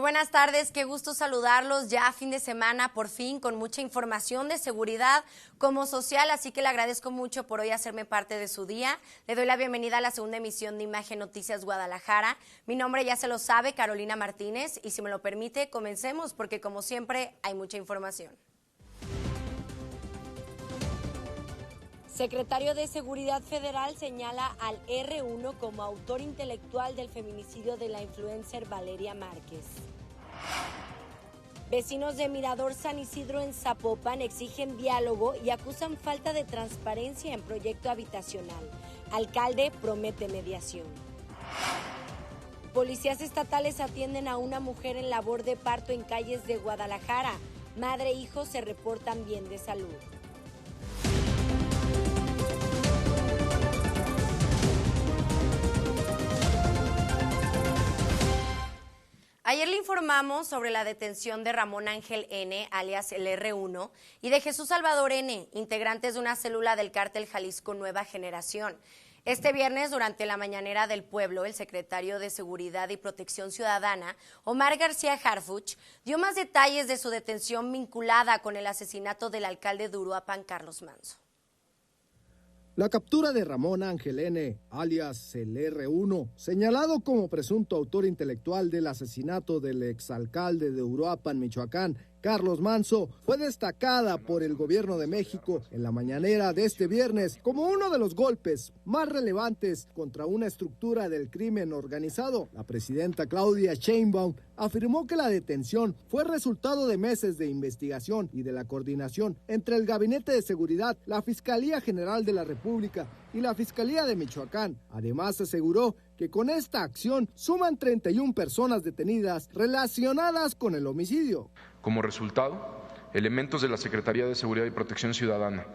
buenas tardes, qué gusto saludarlos ya fin de semana, por fin, con mucha información de seguridad como social, así que le agradezco mucho por hoy hacerme parte de su día. Le doy la bienvenida a la segunda emisión de Imagen Noticias Guadalajara. Mi nombre ya se lo sabe, Carolina Martínez, y si me lo permite, comencemos, porque como siempre hay mucha información. Secretario de Seguridad Federal señala al R1 como autor intelectual del feminicidio de la influencer Valeria Márquez. Vecinos de Mirador San Isidro en Zapopan exigen diálogo y acusan falta de transparencia en proyecto habitacional. Alcalde promete mediación. Policías estatales atienden a una mujer en labor de parto en calles de Guadalajara. Madre e hijo se reportan bien de salud. Ayer le informamos sobre la detención de Ramón Ángel N., alias el R1, y de Jesús Salvador N., integrantes de una célula del cártel Jalisco Nueva Generación. Este viernes, durante la mañanera del pueblo, el secretario de Seguridad y Protección Ciudadana, Omar García Harfuch, dio más detalles de su detención vinculada con el asesinato del alcalde de Uruapan, Carlos Manso. La captura de Ramón Ángel N., alias el R1, señalado como presunto autor intelectual del asesinato del exalcalde de Uruapan, Michoacán, Carlos Manso, fue destacada por el gobierno de México en la mañanera de este viernes como uno de los golpes más relevantes contra una estructura del crimen organizado. La presidenta Claudia Sheinbaum afirmó que la detención fue resultado de meses de investigación y de la coordinación entre el Gabinete de Seguridad, la Fiscalía General de la República y la Fiscalía de Michoacán. Además, aseguró que con esta acción suman 31 personas detenidas relacionadas con el homicidio. Como resultado, elementos de la Secretaría de Seguridad y Protección Ciudadana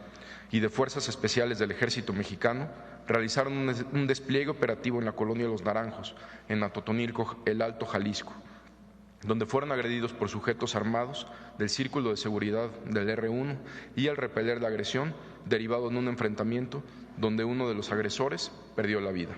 y de Fuerzas Especiales del Ejército Mexicano realizaron un despliegue operativo en la colonia Los Naranjos, en Atotonilco, El Alto, Jalisco, donde fueron agredidos por sujetos armados del Círculo de Seguridad del R1 y al repeler la agresión, derivado en un enfrentamiento donde uno de los agresores perdió la vida.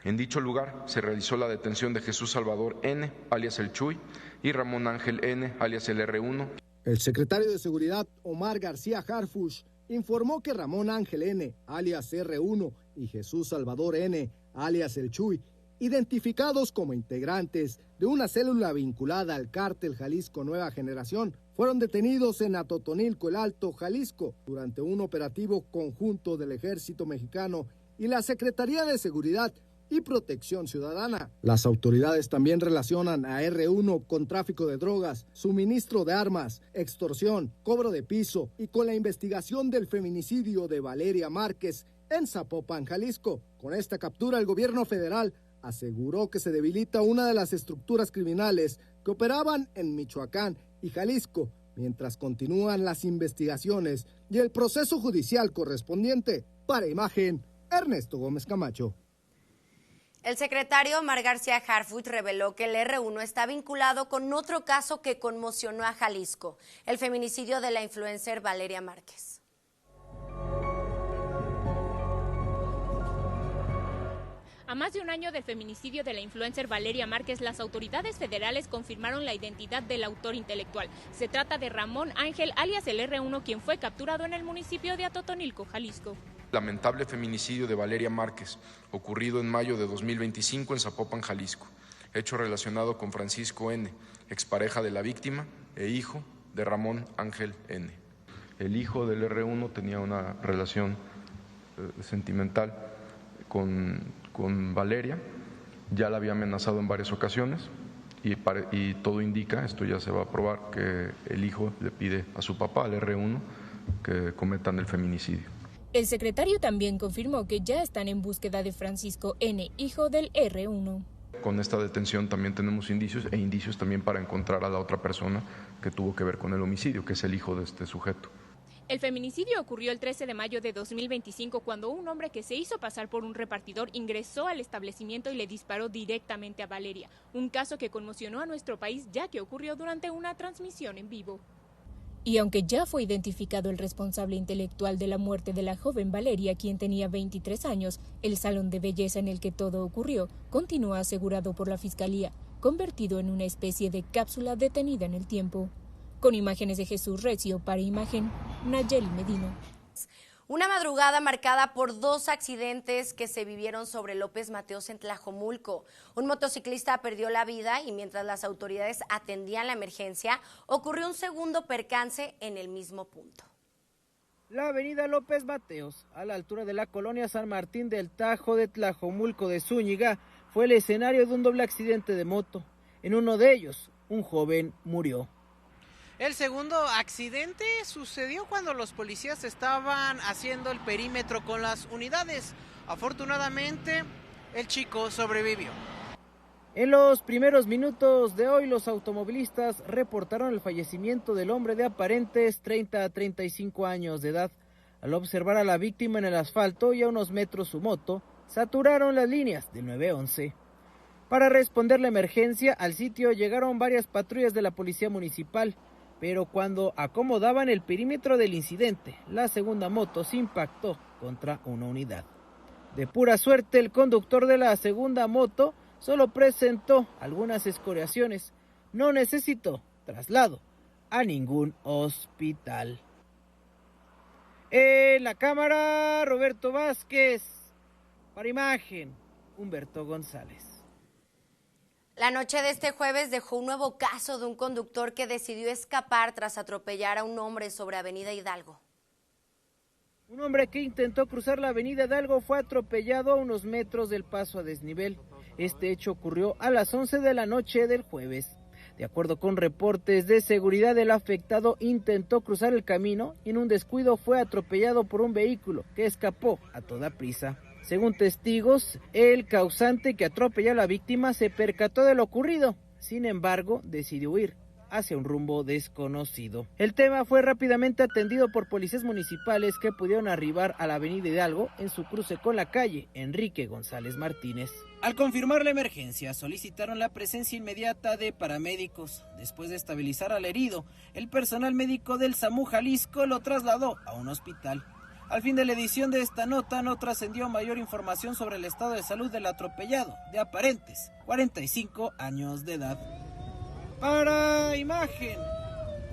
En dicho lugar se realizó la detención de Jesús Salvador N., alias El Chuy, y Ramón Ángel N., alias el R1. El secretario de Seguridad, Omar García Harfuch, informó que Ramón Ángel N., alias R1, y Jesús Salvador N., alias El Chuy, identificados como integrantes de una célula vinculada al cártel Jalisco Nueva Generación, fueron detenidos en Atotonilco, El Alto, Jalisco, durante un operativo conjunto del Ejército Mexicano y la Secretaría de Seguridad y Protección Ciudadana. Las autoridades también relacionan a R1 con tráfico de drogas, suministro de armas, extorsión, cobro de piso y con la investigación del feminicidio de Valeria Márquez en Zapopan, Jalisco. Con esta captura, el gobierno federal aseguró que se debilita una de las estructuras criminales que operaban en Michoacán y Jalisco, mientras continúan las investigaciones y el proceso judicial correspondiente. Para Imagen, Ernesto Gómez Camacho. El secretario Omar García Harfuch reveló que el R1 está vinculado con otro caso que conmocionó a Jalisco, el feminicidio de la influencer Valeria Márquez. A más de un año del feminicidio de la influencer Valeria Márquez, las autoridades federales confirmaron la identidad del autor intelectual. Se trata de Ramón Ángel, alias el R1, quien fue capturado en el municipio de Atotonilco, Jalisco. Lamentable feminicidio de Valeria Márquez, ocurrido en mayo de 2025 en Zapopan, Jalisco. Hecho relacionado con Francisco N., expareja de la víctima e hijo de Ramón Ángel N. El hijo del R1 tenía una relación sentimental con Valeria, ya la había amenazado en varias ocasiones y todo indica, esto ya se va a probar, que el hijo le pide a su papá, al R1, que cometan el feminicidio. El secretario también confirmó que ya están en búsqueda de Francisco N., hijo del R1. Con esta detención también tenemos indicios también para encontrar a la otra persona que tuvo que ver con el homicidio, que es el hijo de este sujeto. El feminicidio ocurrió el 13 de mayo de 2025 cuando un hombre que se hizo pasar por un repartidor ingresó al establecimiento y le disparó directamente a Valeria, un caso que conmocionó a nuestro país ya que ocurrió durante una transmisión en vivo. Y aunque ya fue identificado el responsable intelectual de la muerte de la joven Valeria, quien tenía 23 años, el salón de belleza en el que todo ocurrió continúa asegurado por la Fiscalía. convertido en una especie de cápsula detenida en el tiempo. Con imágenes de Jesús Recio para Imagen, Nayeli Medina. Una madrugada marcada por 2 accidentes que se vivieron sobre López Mateos en Tlajomulco. Un motociclista perdió la vida y mientras las autoridades atendían la emergencia, ocurrió un segundo percance en el mismo punto. La avenida López Mateos, a la altura de la colonia San Martín del Tajo de Tlajomulco de Zúñiga, fue el escenario de un doble accidente de moto. En uno de ellos, un joven murió. El segundo accidente sucedió cuando los policías estaban haciendo el perímetro con las unidades. Afortunadamente, el chico sobrevivió. En los primeros minutos de hoy, los automovilistas reportaron el fallecimiento del hombre de aparentes 30 a 35 años de edad. Al observar a la víctima en el asfalto y a unos metros su moto, saturaron las líneas del 911. Para responder la emergencia, al sitio llegaron varias patrullas de la policía municipal. Pero cuando acomodaban el perímetro del incidente, la segunda moto se impactó contra una unidad. De pura suerte, el conductor de la segunda moto solo presentó algunas escoriaciones. No necesitó traslado a ningún hospital. En la cámara, Roberto Vázquez. Para Imagen, Humberto González. La noche de este jueves dejó un nuevo caso de un conductor que decidió escapar tras atropellar a un hombre sobre Avenida Hidalgo. Un hombre que intentó cruzar la Avenida Hidalgo fue atropellado a unos metros del paso a desnivel. Este hecho ocurrió a las 11 de la noche del jueves. De acuerdo con reportes de seguridad, el afectado intentó cruzar el camino y en un descuido fue atropellado por un vehículo que escapó a toda prisa. Según testigos, el causante que atropelló a la víctima se percató de lo ocurrido. Sin embargo, decidió huir hacia un rumbo desconocido. El tema fue rápidamente atendido por policías municipales que pudieron arribar a la avenida Hidalgo en su cruce con la calle Enrique González Martínez. Al confirmar la emergencia, solicitaron la presencia inmediata de paramédicos. Después de estabilizar al herido, el personal médico del SAMU Jalisco lo trasladó a un hospital. Al fin de la edición de esta nota no trascendió mayor información sobre el estado de salud del atropellado, de aparentes 45 años de edad. Para Imagen,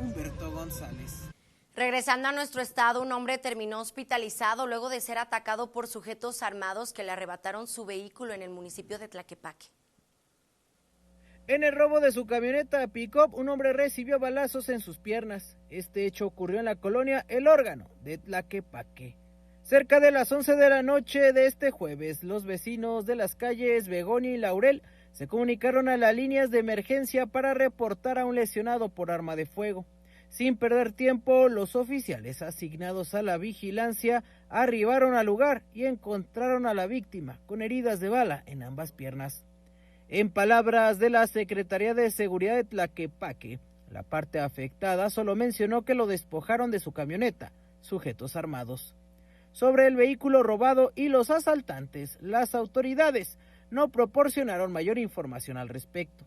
Humberto González. Regresando a nuestro estado, un hombre terminó hospitalizado luego de ser atacado por sujetos armados que le arrebataron su vehículo en el municipio de Tlaquepaque. En el robo de su camioneta pick-up, un hombre recibió balazos en sus piernas. Este hecho ocurrió en la colonia El Órgano de Tlaquepaque. Cerca de las 11 de la noche de este jueves, los vecinos de las calles Begonia y Laurel se comunicaron a las líneas de emergencia para reportar a un lesionado por arma de fuego. Sin perder tiempo, los oficiales asignados a la vigilancia arribaron al lugar y encontraron a la víctima con heridas de bala en ambas piernas. En palabras de la Secretaría de Seguridad de Tlaquepaque, la parte afectada solo mencionó que lo despojaron de su camioneta, sujetos armados. Sobre el vehículo robado y los asaltantes, las autoridades no proporcionaron mayor información al respecto.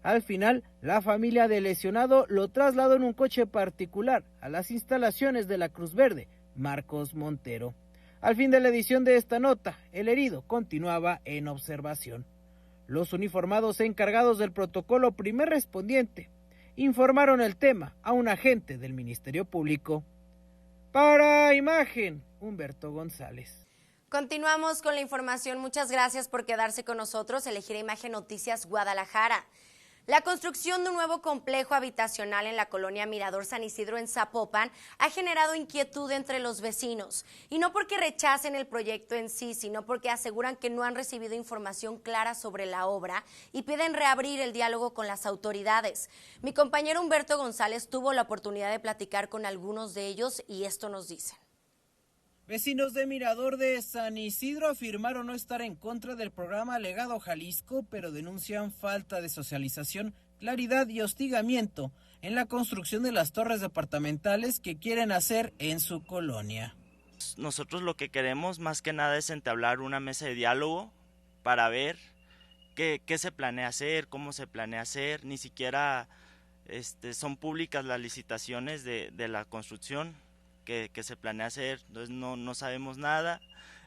Al final, la familia del lesionado lo trasladó en un coche particular a las instalaciones de la Cruz Verde, Marcos Montero. Al fin de la edición de esta nota, el herido continuaba en observación. Los uniformados encargados del protocolo primer respondiente informaron el tema a un agente del Ministerio Público. Para Imagen, Humberto González. Continuamos con la información. Muchas gracias por quedarse con nosotros. Elegir Imagen Noticias Guadalajara. La construcción de un nuevo complejo habitacional en la colonia Mirador San Isidro en Zapopan ha generado inquietud entre los vecinos. Y no porque rechacen el proyecto en sí, sino porque aseguran que no han recibido información clara sobre la obra y piden reabrir el diálogo con las autoridades. Mi compañero Humberto González tuvo la oportunidad de platicar con algunos de ellos y esto nos dicen. Vecinos de Mirador de San Isidro afirmaron no estar en contra del programa Legado Jalisco, pero denuncian falta de socialización, claridad y hostigamiento en la construcción de las torres departamentales que quieren hacer en su colonia. Nosotros lo que queremos más que nada es entablar una mesa de diálogo para ver qué se planea hacer, cómo se planea hacer. Ni siquiera son públicas las licitaciones de la construcción que se planea hacer, entonces no sabemos nada,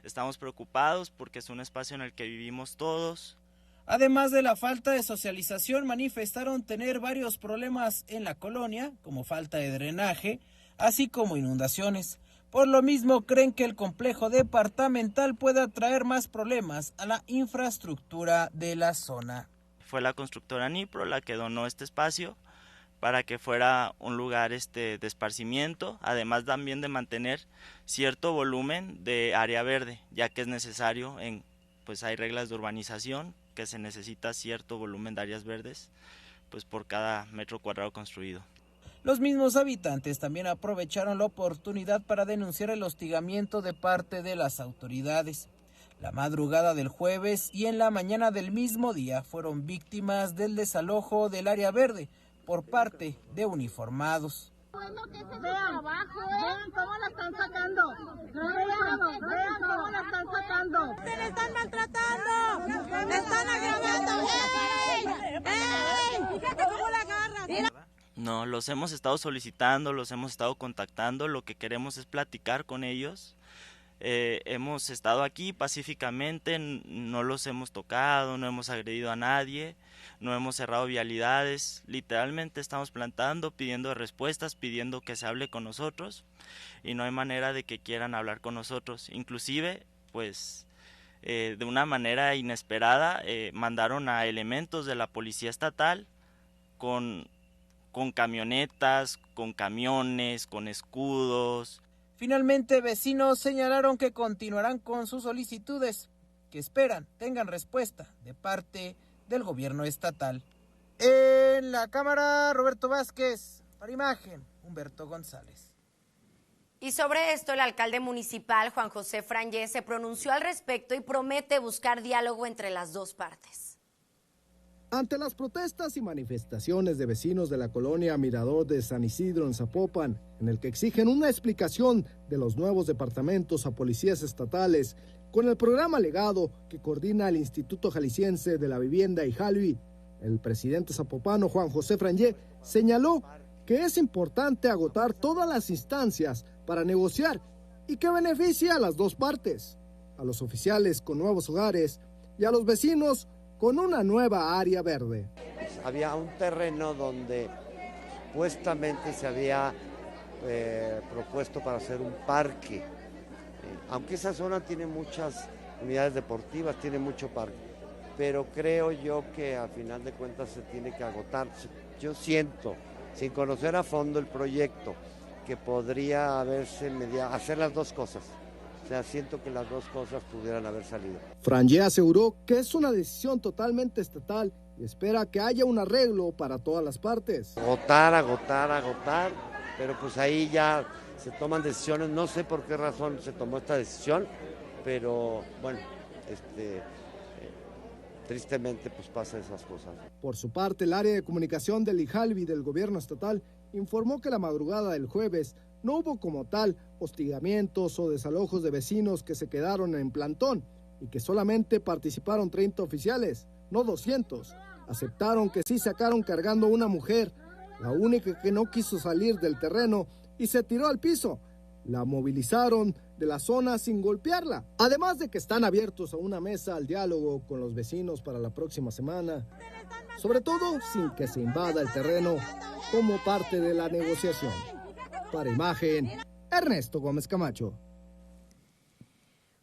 estamos preocupados porque es un espacio en el que vivimos todos. Además de la falta de socialización, manifestaron tener varios problemas en la colonia, como falta de drenaje, así como inundaciones. Por lo mismo, creen que el complejo departamental puede traer más problemas a la infraestructura de la zona. Fue la constructora Nipro la que donó este espacio para que fuera un lugar de esparcimiento, además también de mantener cierto volumen de área verde, ya que es necesario, pues hay reglas de urbanización, que se necesita cierto volumen de áreas verdes pues por cada metro cuadrado construido. Los mismos habitantes también aprovecharon la oportunidad para denunciar el hostigamiento de parte de las autoridades. La madrugada del jueves y en la mañana del mismo día fueron víctimas del desalojo del área verde por parte de uniformados. Vean cómo la están sacando. Vean cómo la están sacando. Se le están maltratando. Le están agravando. ¡Ey! Fíjate cómo la agarran. No, los hemos estado solicitando, los hemos estado contactando, lo que queremos es platicar con ellos. Hemos estado aquí pacíficamente, no los hemos tocado, no hemos agredido a nadie, no hemos cerrado vialidades, literalmente estamos plantando, pidiendo respuestas, pidiendo que se hable con nosotros y no hay manera de que quieran hablar con nosotros. Inclusive, pues de una manera inesperada mandaron a elementos de la policía estatal con camionetas, con camiones, con escudos. Finalmente, vecinos señalaron que continuarán con sus solicitudes, que esperan tengan respuesta de parte del gobierno estatal. En la cámara, Roberto Vázquez, para Imagen, Humberto González. Y sobre esto, el alcalde municipal, Juan José Frangé, se pronunció al respecto y promete buscar diálogo entre las dos partes. Ante las protestas y manifestaciones de vecinos de la colonia Mirador de San Isidro en Zapopan, en el que exigen una explicación de los nuevos departamentos a policías estatales, con el programa legado que coordina el Instituto Jalisciense de la Vivienda IJALVI, el presidente zapopano Juan José Frangé señaló que es importante agotar todas las instancias para negociar y que beneficia a las dos partes, a los oficiales con nuevos hogares y a los vecinos con una nueva área verde. Había un terreno donde supuestamente se había propuesto para hacer un parque, aunque esa zona tiene muchas unidades deportivas, tiene mucho parque, pero creo yo que al final de cuentas se tiene que agotar. Yo siento, sin conocer a fondo el proyecto, que podría hacer las dos cosas. O sea, siento que las dos cosas pudieran haber salido. Frangé aseguró que es una decisión totalmente estatal y espera que haya un arreglo para todas las partes. Agotar, pero pues ahí ya se toman decisiones, no sé por qué razón se tomó esta decisión, pero bueno, tristemente pues pasan esas cosas. Por su parte, el área de comunicación del IJALVI del gobierno estatal informó que la madrugada del jueves no hubo como tal hostigamientos o desalojos de vecinos que se quedaron en plantón y que solamente participaron 30 oficiales, no 200. Aceptaron que sí sacaron cargando a una mujer, la única que no quiso salir del terreno y se tiró al piso. La movilizaron de la zona sin golpearla. Además de que están abiertos a una mesa al diálogo con los vecinos para la próxima semana, sobre todo sin que se invada el terreno como parte de la negociación. Para Imagen, Ernesto Gómez Camacho.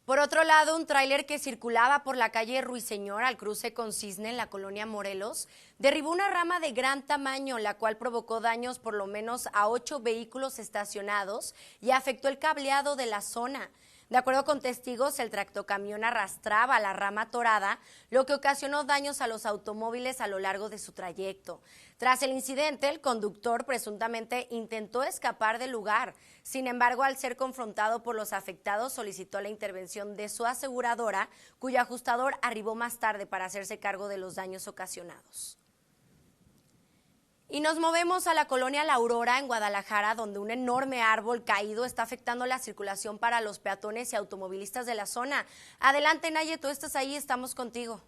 Por otro lado, un tráiler que circulaba por la calle Ruiseñor al cruce con Cisne en la colonia Morelos derribó una rama de gran tamaño, la cual provocó daños por lo menos a 8 vehículos estacionados y afectó el cableado de la zona. De acuerdo con testigos, el tractocamión arrastraba la rama atorada, lo que ocasionó daños a los automóviles a lo largo de su trayecto. Tras el incidente, el conductor presuntamente intentó escapar del lugar. Sin embargo, al ser confrontado por los afectados, solicitó la intervención de su aseguradora, cuyo ajustador arribó más tarde para hacerse cargo de los daños ocasionados. Y nos movemos a la colonia La Aurora, en Guadalajara, donde un enorme árbol caído está afectando la circulación para los peatones y automovilistas de la zona. Adelante, Naye, tú estás ahí, estamos contigo.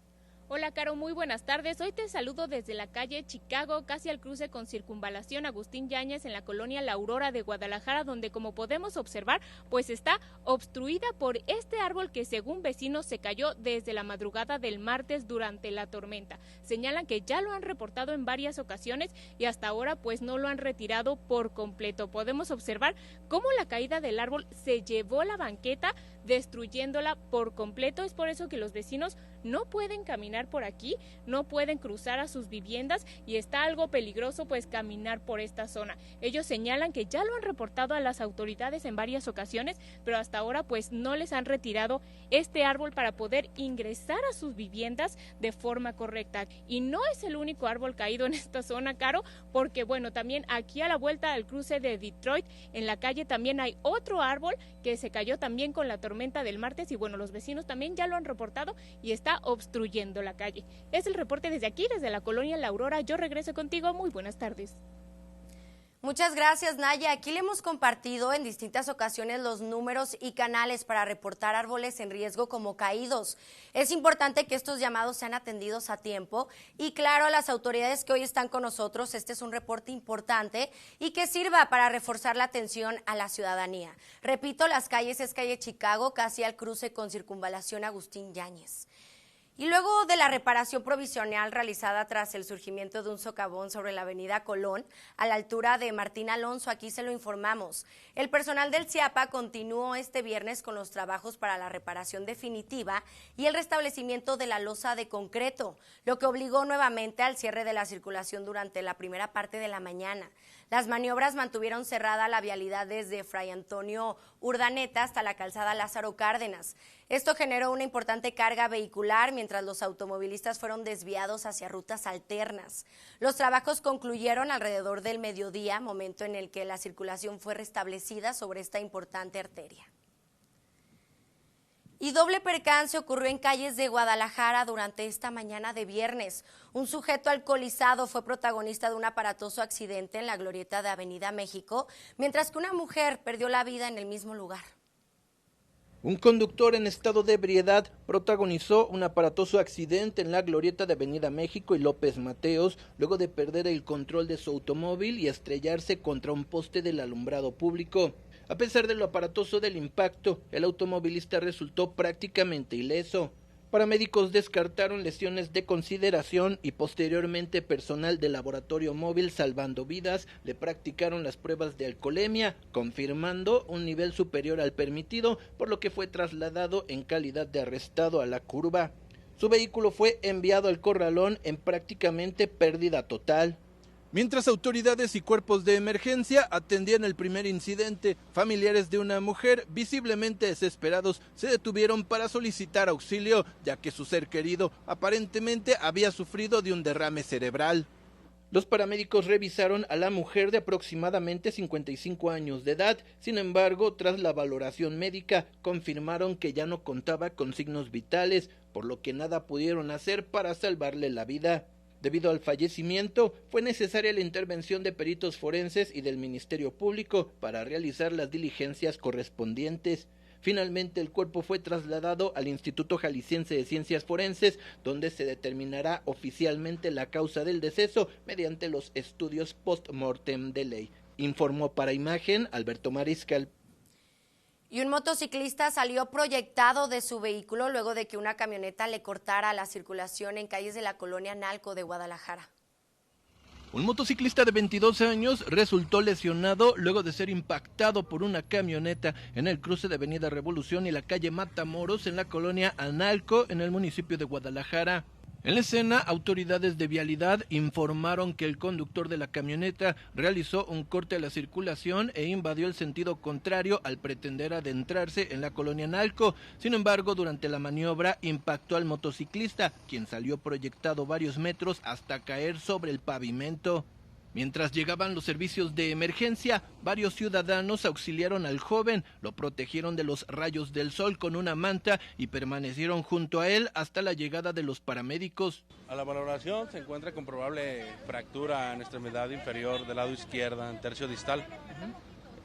Hola, Caro, muy buenas tardes. Hoy te saludo desde la calle Chicago, casi al cruce con Circunvalación Agustín Yáñez en la colonia La Aurora de Guadalajara, donde, como podemos observar, pues está obstruida por este árbol que, según vecinos, se cayó desde la madrugada del martes durante la tormenta. Señalan que ya lo han reportado en varias ocasiones y hasta ahora pues no lo han retirado por completo. Podemos observar cómo la caída del árbol se llevó la banqueta, destruyéndola por completo. Es por eso que los vecinos no pueden caminar por aquí, no pueden cruzar a sus viviendas y está algo peligroso pues caminar por esta zona. Ellos señalan que ya lo han reportado a las autoridades en varias ocasiones, pero hasta ahora pues no les han retirado este árbol para poder ingresar a sus viviendas de forma correcta. Y no es el único árbol caído en esta zona, Caro, porque bueno, también aquí a la vuelta al cruce de Detroit, en la calle también hay otro árbol que se cayó también con la tormenta del martes y bueno, los vecinos también ya lo han reportado y está obstruyendo la calle. Es el reporte desde aquí, desde la colonia La Aurora. Yo regreso contigo. Muy buenas tardes. Muchas gracias, Naya. Aquí le hemos compartido en distintas ocasiones los números y canales para reportar árboles en riesgo como caídos. Es importante que estos llamados sean atendidos a tiempo y claro, a las autoridades que hoy están con nosotros, este es un reporte importante y que sirva para reforzar la atención a la ciudadanía. Repito, las calles es calle Chicago, casi al cruce con Circunvalación Agustín Yáñez. Y luego de la reparación provisional realizada tras el surgimiento de un socavón sobre la avenida Colón, a la altura de Martín Alonso, aquí se lo informamos. El personal del CIAPA continuó este viernes con los trabajos para la reparación definitiva y el restablecimiento de la losa de concreto, lo que obligó nuevamente al cierre de la circulación durante la primera parte de la mañana. Las maniobras mantuvieron cerrada la vialidad desde Fray Antonio Urdaneta hasta la calzada Lázaro Cárdenas. Esto generó una importante carga vehicular mientras los automovilistas fueron desviados hacia rutas alternas. Los trabajos concluyeron alrededor del mediodía, momento en el que la circulación fue restablecida sobre esta importante arteria. Y doble percance ocurrió en calles de Guadalajara durante esta mañana de viernes. Un sujeto alcoholizado fue protagonista de un aparatoso accidente en la glorieta de Avenida México, mientras que una mujer perdió la vida en el mismo lugar. Un conductor en estado de ebriedad protagonizó un aparatoso accidente en la glorieta de Avenida México y López Mateos, luego de perder el control de su automóvil y estrellarse contra un poste del alumbrado público. A pesar de lo aparatoso del impacto, el automovilista resultó prácticamente ileso. Paramédicos descartaron lesiones de consideración y posteriormente personal del laboratorio móvil Salvando Vidas le practicaron las pruebas de alcoholemia, confirmando un nivel superior al permitido, por lo que fue trasladado en calidad de arrestado a la curva. Su vehículo fue enviado al corralón en prácticamente pérdida total. Mientras autoridades y cuerpos de emergencia atendían el primer incidente, familiares de una mujer, visiblemente desesperados, se detuvieron para solicitar auxilio, ya que su ser querido aparentemente había sufrido de un derrame cerebral. Los paramédicos revisaron a la mujer de aproximadamente 55 años de edad, sin embargo, tras la valoración médica, confirmaron que ya no contaba con signos vitales, por lo que nada pudieron hacer para salvarle la vida. Debido al fallecimiento, fue necesaria la intervención de peritos forenses y del Ministerio Público para realizar las diligencias correspondientes. Finalmente, el cuerpo fue trasladado al Instituto Jalisciense de Ciencias Forenses, donde se determinará oficialmente la causa del deceso mediante los estudios post-mortem de ley. Informó para Imagen Alberto Mariscal. Y un motociclista salió proyectado de su vehículo luego de que una camioneta le cortara la circulación en calles de la colonia Nalco de Guadalajara. Un motociclista de 22 años resultó lesionado luego de ser impactado por una camioneta en el cruce de Avenida Revolución y la calle Matamoros en la colonia Analco en el municipio de Guadalajara. En la escena, autoridades de vialidad informaron que el conductor de la camioneta realizó un corte a la circulación e invadió el sentido contrario al pretender adentrarse en la colonia Nalco. Sin embargo, durante la maniobra impactó al motociclista, quien salió proyectado varios metros hasta caer sobre el pavimento. Mientras llegaban los servicios de emergencia, varios ciudadanos auxiliaron al joven, lo protegieron de los rayos del sol con una manta y permanecieron junto a él hasta la llegada de los paramédicos. A la valoración se encuentra con probable fractura en extremidad inferior del lado izquierdo, en tercio distal.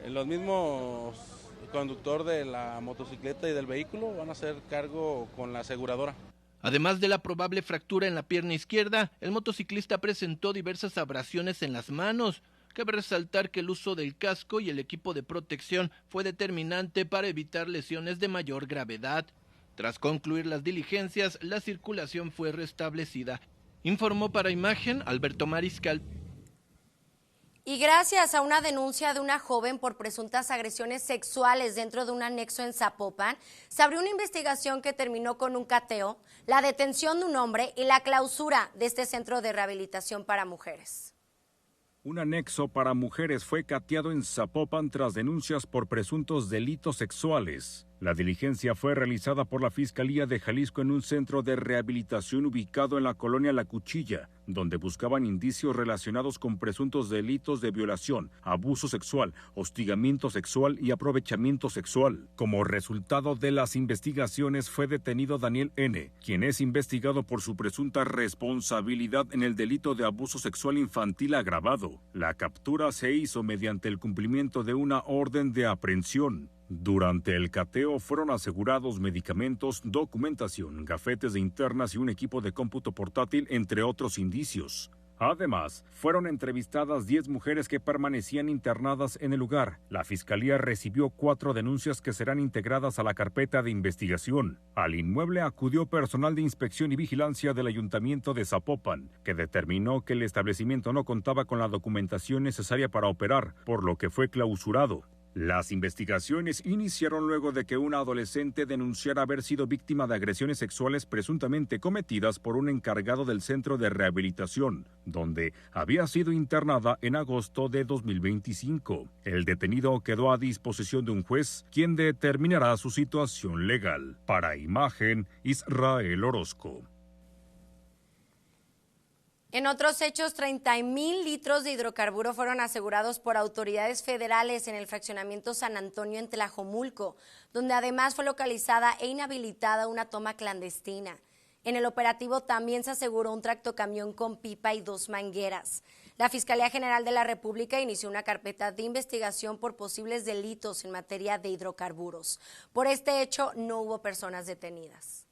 Los mismos conductor de la motocicleta y del vehículo van a hacer cargo con la aseguradora. Además de la probable fractura en la pierna izquierda, el motociclista presentó diversas abrasiones en las manos. Cabe resaltar que el uso del casco y el equipo de protección fue determinante para evitar lesiones de mayor gravedad. Tras concluir las diligencias, la circulación fue restablecida. Informó para Imagen Alberto Mariscal. Y gracias a una denuncia de una joven por presuntas agresiones sexuales dentro de un anexo en Zapopan, se abrió una investigación que terminó con un cateo, la detención de un hombre y la clausura de este centro de rehabilitación para mujeres. Un anexo para mujeres fue cateado en Zapopan tras denuncias por presuntos delitos sexuales. La diligencia fue realizada por la Fiscalía de Jalisco en un centro de rehabilitación ubicado en la colonia La Cuchilla, donde buscaban indicios relacionados con presuntos delitos de violación, abuso sexual, hostigamiento sexual y aprovechamiento sexual. Como resultado de las investigaciones fue detenido Daniel N., quien es investigado por su presunta responsabilidad en el delito de abuso sexual infantil agravado. La captura se hizo mediante el cumplimiento de una orden de aprehensión. Durante el cateo fueron asegurados medicamentos, documentación, gafetes de internas y un equipo de cómputo portátil, entre otros indicios. Además, fueron entrevistadas 10 mujeres que permanecían internadas en el lugar. La Fiscalía recibió 4 denuncias que serán integradas a la carpeta de investigación. Al inmueble acudió personal de inspección y vigilancia del Ayuntamiento de Zapopan, que determinó que el establecimiento no contaba con la documentación necesaria para operar, por lo que fue clausurado. Las investigaciones iniciaron luego de que una adolescente denunciara haber sido víctima de agresiones sexuales presuntamente cometidas por un encargado del centro de rehabilitación, donde había sido internada en agosto de 2025. El detenido quedó a disposición de un juez, quien determinará su situación legal. Para Imagen, Israel Orozco. En otros hechos, 30,000 litros de hidrocarburo fueron asegurados por autoridades federales en el fraccionamiento San Antonio en Tlajomulco, donde además fue localizada e inhabilitada una toma clandestina. En el operativo también se aseguró un tractocamión con pipa y 2 mangueras. La Fiscalía General de la República inició una carpeta de investigación por posibles delitos en materia de hidrocarburos. Por este hecho, no hubo personas detenidas.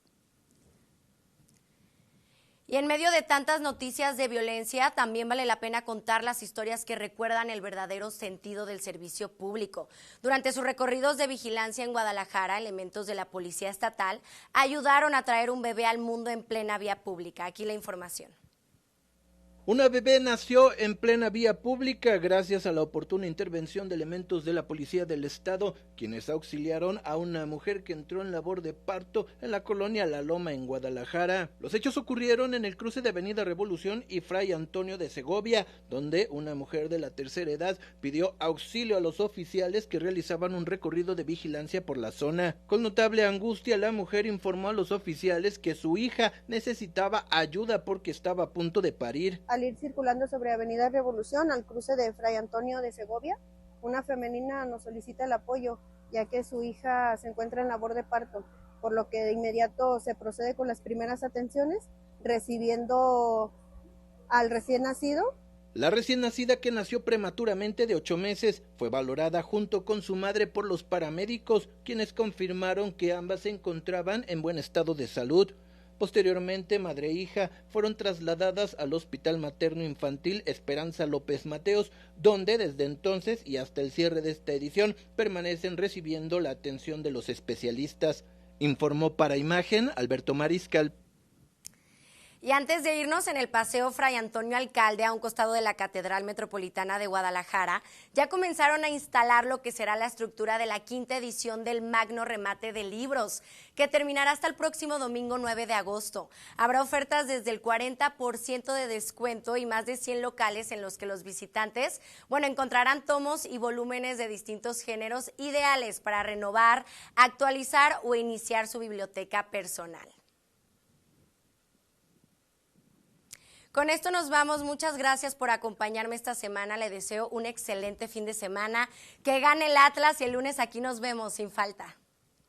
Y en medio de tantas noticias de violencia, también vale la pena contar las historias que recuerdan el verdadero sentido del servicio público. Durante sus recorridos de vigilancia en Guadalajara, elementos de la Policía Estatal ayudaron a traer un bebé al mundo en plena vía pública. Aquí la información. Una bebé nació en plena vía pública gracias a la oportuna intervención de elementos de la Policía del Estado, quienes auxiliaron a una mujer que entró en labor de parto en la colonia La Loma en Guadalajara. Los hechos ocurrieron en el cruce de Avenida Revolución y Fray Antonio de Segovia, donde una mujer de la tercera edad pidió auxilio a los oficiales que realizaban un recorrido de vigilancia por la zona. Con notable angustia, la mujer informó a los oficiales que su hija necesitaba ayuda porque estaba a punto de parir. Al ir circulando sobre Avenida Revolución, al cruce de Fray Antonio de Segovia, una femenina nos solicita el apoyo, ya que su hija se encuentra en labor de parto, por lo que de inmediato se procede con las primeras atenciones, recibiendo al recién nacido. La recién nacida, que nació prematuramente de 8 meses, fue valorada junto con su madre por los paramédicos, quienes confirmaron que ambas se encontraban en buen estado de salud. Posteriormente, madre e hija fueron trasladadas al Hospital Materno Infantil Esperanza López Mateos, donde desde entonces y hasta el cierre de esta edición permanecen recibiendo la atención de los especialistas. Informó para Imagen Alberto Mariscal. Y antes de irnos, en el Paseo Fray Antonio Alcalde, a un costado de la Catedral Metropolitana de Guadalajara, ya comenzaron a instalar lo que será la estructura de la 5ª edición del Magno Remate de Libros, que terminará hasta el próximo domingo 9 de agosto. Habrá ofertas desde el 40% de descuento y más de 100 locales en los que los visitantes, encontrarán tomos y volúmenes de distintos géneros ideales para renovar, actualizar o iniciar su biblioteca personal. Con esto nos vamos. Muchas gracias por acompañarme esta semana. Le deseo un excelente fin de semana. Que gane el Atlas y el lunes aquí nos vemos sin falta.